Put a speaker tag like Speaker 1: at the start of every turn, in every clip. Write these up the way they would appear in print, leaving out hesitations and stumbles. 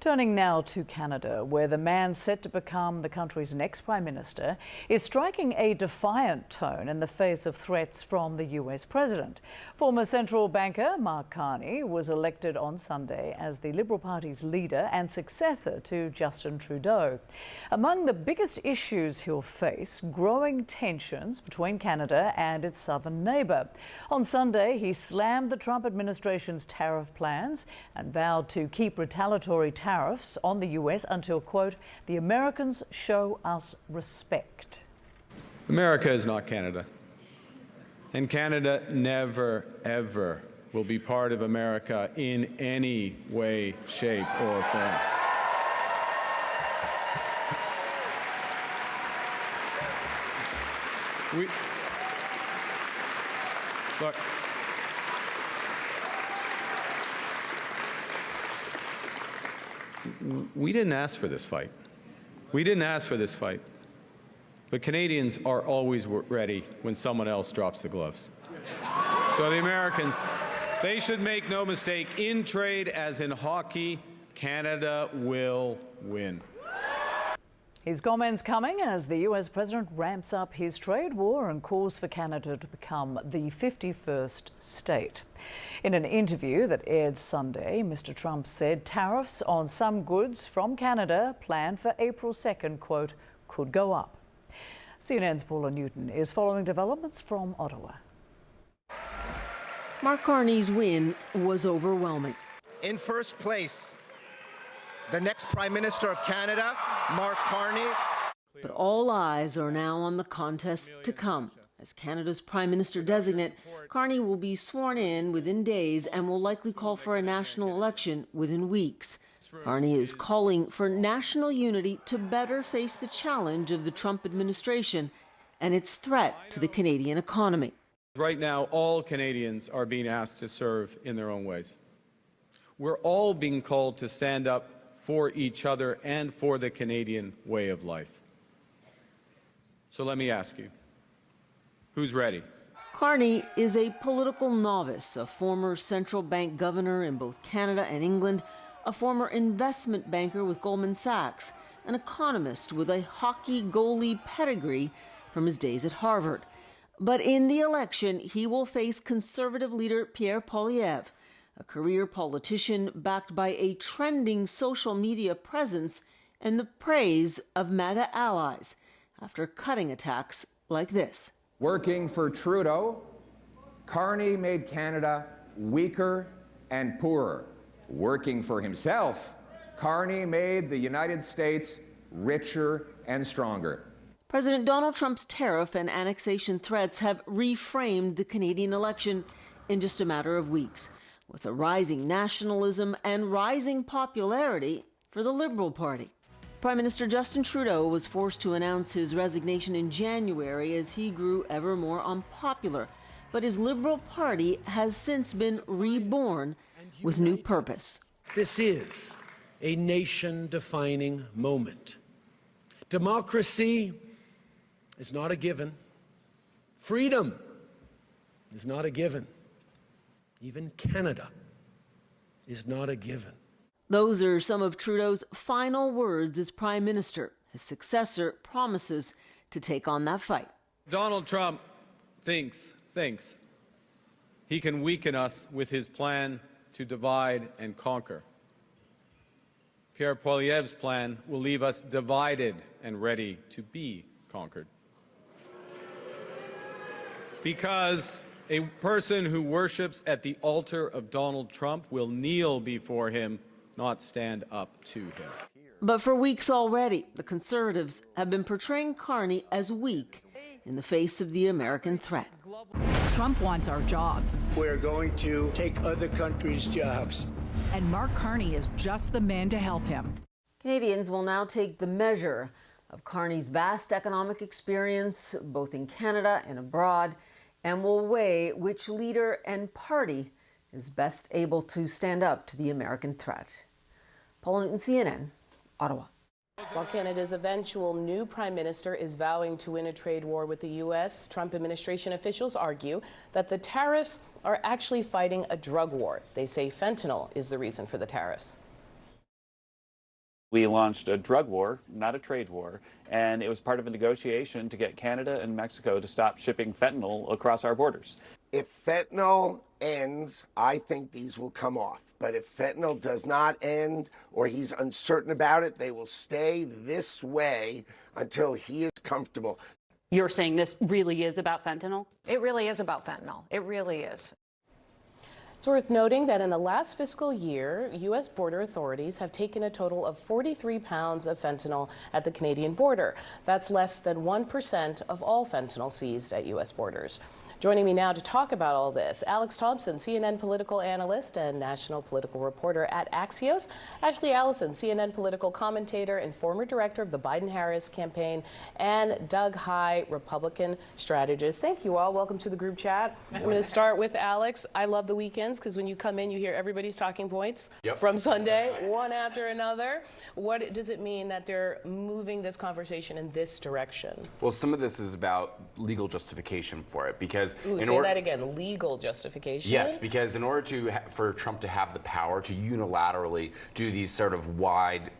Speaker 1: Turning now to Canada, where the man set to become the country's next Prime Minister is striking a defiant tone in the face of threats from the US President. Former central banker Mark Carney was elected on Sunday as the Liberal Party's leader and successor to Justin Trudeau. Among the biggest issues he'll face, growing tensions between Canada and its southern neighbour. On Sunday, he slammed the Trump administration's tariff plans and vowed to keep retaliatory tariffs on the US until, quote, the Americans show us respect.
Speaker 2: America is not Canada. And Canada never, ever will be part of America in any way, shape, or form. Look, we didn't ask for this fight. We didn't ask for this fight. But Canadians are always ready when someone else drops the gloves. So the Americans, they should make no mistake, in trade as in hockey, Canada will win.
Speaker 1: His comments coming as the US President ramps up his trade war and calls for Canada to become the 51st state. In an interview that aired Sunday, Mr. Trump said tariffs on some goods from Canada planned for April 2nd, quote, could go up. CNN's Paula Newton is following developments from Ottawa.
Speaker 3: Mark Carney's win was overwhelming.
Speaker 4: In first place, the next Prime Minister of Canada, Mark Carney.
Speaker 3: But all eyes are now on the contest to come. As Canada's Prime Minister-designate, Carney will be sworn in within days and will likely call for a national election within weeks. Carney is calling for national unity to better face the challenge of the Trump administration and its threat to the Canadian economy.
Speaker 2: Right now, all Canadians are being asked to serve in their own ways. We're all being called to stand up for each other and for the Canadian way of life. So let me ask you, who's ready?
Speaker 3: Carney is a political novice, a former central bank governor in both Canada and England, a former investment banker with Goldman Sachs, an economist with a hockey goalie pedigree from his days at Harvard. But in the election, he will face conservative leader Pierre Poilievre, a career politician backed by a trending social media presence and the praise of MAGA allies after cutting attacks like this.
Speaker 5: Working for Trudeau, Carney made Canada weaker and poorer. Working for himself, Carney made the United States richer and stronger.
Speaker 3: President Donald Trump's tariff and annexation threats have reframed the Canadian election in just a matter of weeks, with a rising nationalism and rising popularity for the Liberal Party. Prime Minister Justin Trudeau was forced to announce his resignation in January as he grew ever more unpopular. But his Liberal Party has since been reborn with new purpose.
Speaker 6: This is a nation-defining moment. Democracy is not a given. Freedom is not a given. Even Canada is not a given.
Speaker 3: Those are some of Trudeau's final words as Prime Minister. His successor promises to take on that fight.
Speaker 2: Donald Trump thinks he can weaken us with his plan to divide and conquer. Pierre Poilievre's plan will leave us divided and ready to be conquered. Because a person who worships at the altar of Donald Trump will kneel before him, not stand up to him.
Speaker 3: But for weeks already, the Conservatives have been portraying Carney as weak in the face of the American threat.
Speaker 7: Trump wants our jobs.
Speaker 8: We're going to take other countries' jobs.
Speaker 7: And Mark Carney is just the man to help him.
Speaker 3: Canadians will now take the measure of Carney's vast economic experience, both in Canada and abroad, and will weigh which leader and party is best able to stand up to the American threat. Paula Newton, CNN, Ottawa.
Speaker 9: While Canada's eventual new prime minister is vowing to win a trade war with the U.S., Trump administration officials argue that the tariffs are actually fighting a drug war. They say fentanyl is the reason for the tariffs.
Speaker 10: We launched a drug war, not a trade war, and it was part of a negotiation to get Canada and Mexico to stop shipping fentanyl across our borders.
Speaker 11: If fentanyl ends, I think these will come off. But if fentanyl does not end or he's uncertain about it, they will stay this way until he is comfortable.
Speaker 12: You're saying this really is about fentanyl?
Speaker 13: It really is about fentanyl. It really is.
Speaker 9: It's worth noting that in the last fiscal year, U.S. border authorities have taken a total of 43 pounds of fentanyl at the Canadian border. That's less than 1% of all fentanyl seized at U.S. borders. Joining me now to talk about all this, Alex Thompson, CNN political analyst and national political reporter at Axios. Ashley Allison, CNN political commentator and former director of the Biden-Harris campaign. And Doug Heye, Republican strategist. Thank you all. Welcome to the group chat. I'm going to start with Alex. I love the weekends because when you come in, you hear everybody's talking points from Sunday, one after another. What does it mean that they're moving this conversation in this direction?
Speaker 14: Well, some of this is about legal justification for it because
Speaker 9: say that again, legal justification?
Speaker 14: Yes, because in order for Trump to have the power to unilaterally do these sort of wide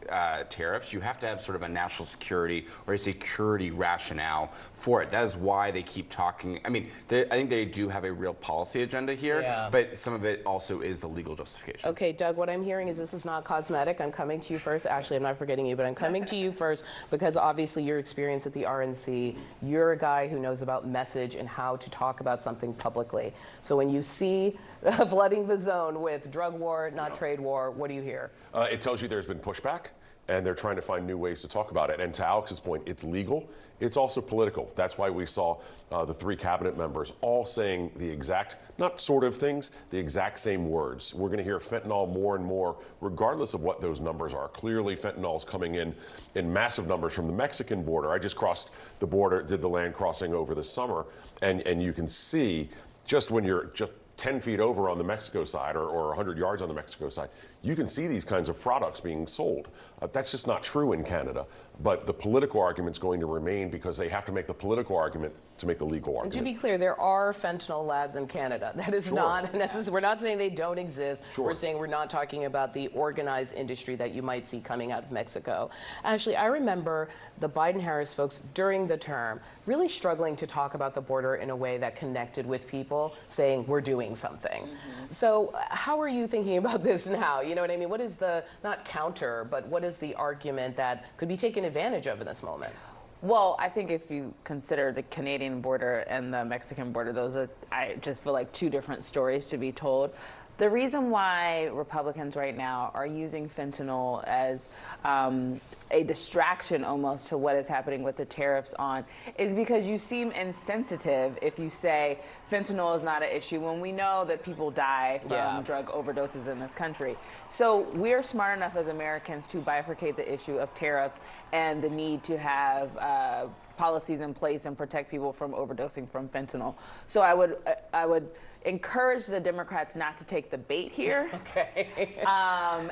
Speaker 14: tariffs, you have to have sort of a national security or a security rationale for it. That is why they keep talking. I mean, I think they do have a real policy agenda here, but some of it also is the legal justification.
Speaker 9: Okay, Doug, what I'm hearing is this is not cosmetic. I'm coming to you first. Ashley, I'm not forgetting you, but I'm coming to you first because obviously your experience at the RNC, you're a guy who knows about message and how to talk about something publicly. So when you see flooding the zone with drug war, not trade war, what do you hear?
Speaker 15: It tells you there's been pushback and they're trying to find new ways to talk about it. And to Alex's point, it's legal. It's also political. That's why we saw the 3 cabinet members all saying the exact, not sort of things, the exact same words. We're going to hear fentanyl more and more, regardless of what those numbers are. Clearly, fentanyl is coming in massive numbers from the Mexican border. I just crossed the border, did the land crossing over the summer, and you can see just when you're just 10 feet over on the Mexico side or 100 yards on the Mexico side, you can see these kinds of products being sold. That's just not true in Canada. But the political argument's going to remain because they have to make the political argument to make the legal argument.
Speaker 9: And to be clear, there are fentanyl labs in Canada. That is not necessary. We're not saying they don't exist. We're saying we're not talking about the organized industry that you might see coming out of Mexico. Actually, I remember the Biden-Harris folks during the term really struggling to talk about the border in a way that connected with people, saying we're doing something. So how are you thinking about this now? You know what I mean? What is the, not counter, but what is the argument that could be taken advantage of in this moment?
Speaker 16: Well, I think if you consider the Canadian border and the Mexican border, those are, I just feel like 2 different stories to be told. The reason why Republicans right now are using fentanyl as a distraction almost to what is happening with the tariffs on is because you seem insensitive if you say fentanyl is not an issue when we know that people die from drug overdoses in this country. So we're smart enough as Americans to bifurcate the issue of tariffs and the need to have policies in place and protect people from overdosing from fentanyl. So I would encourage the Democrats not to take the bait here,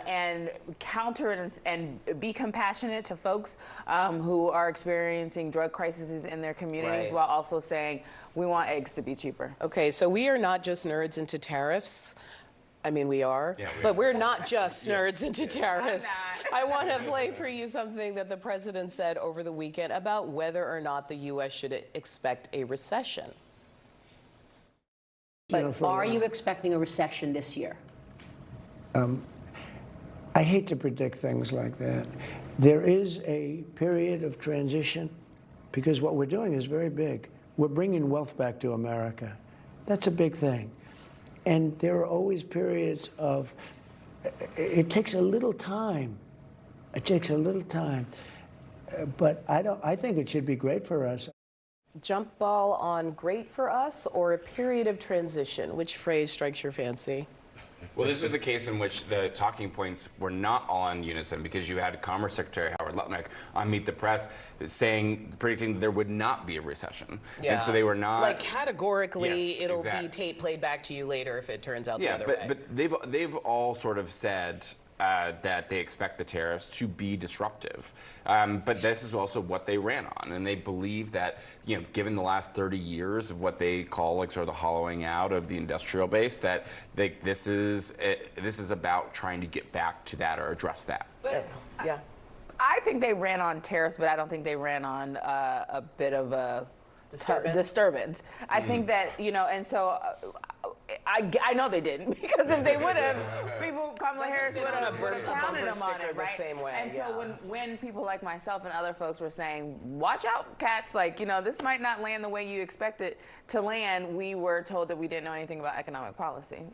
Speaker 16: and counter it and be compassionate to folks who are experiencing drug crises in their communities while also saying we want eggs to be cheaper.
Speaker 9: Okay, so we are not just nerds into tariffs. I mean, we are, but we're not just nerds into tariffs. I want to play for you something that the president said over the weekend about whether or not the U.S. should expect a recession.
Speaker 17: But are you expecting a recession this year?
Speaker 8: I hate to predict things like that. There is a period of transition because what we're doing is very big. We're bringing wealth back to America. That's a big thing. And there are always periods of, it takes a little time. It takes a little time. But I think it should be great for us.
Speaker 9: Jump ball on great for us or a period of transition? Which phrase strikes your fancy?
Speaker 14: Well, this was a case in which the talking points were not all in unison because you had Commerce Secretary Howard Lutnick on Meet the Press predicting that there would not be a recession. And so they were not...
Speaker 9: Like categorically, it'll be played back to you later if it turns out the other way.
Speaker 14: But they've all sort of said that they expect the tariffs to be disruptive. But this is also what they ran on. And they believe that, you know, given the last 30 years of what they call like sort of the hollowing out of the industrial base, that this is about trying to get back to that or address that.
Speaker 9: But,
Speaker 16: I think they ran on tariffs, but I don't think they ran on a bit of a disturbance. I think that, you know, and so I know they didn't, because if they would have, Kamala Harris would have counted them on it, right?
Speaker 9: The same way,
Speaker 16: and so when people like myself and other folks were saying, watch out, cats, like, you know, this might not land the way you expect it to land, we were told that we didn't know anything about economic policy.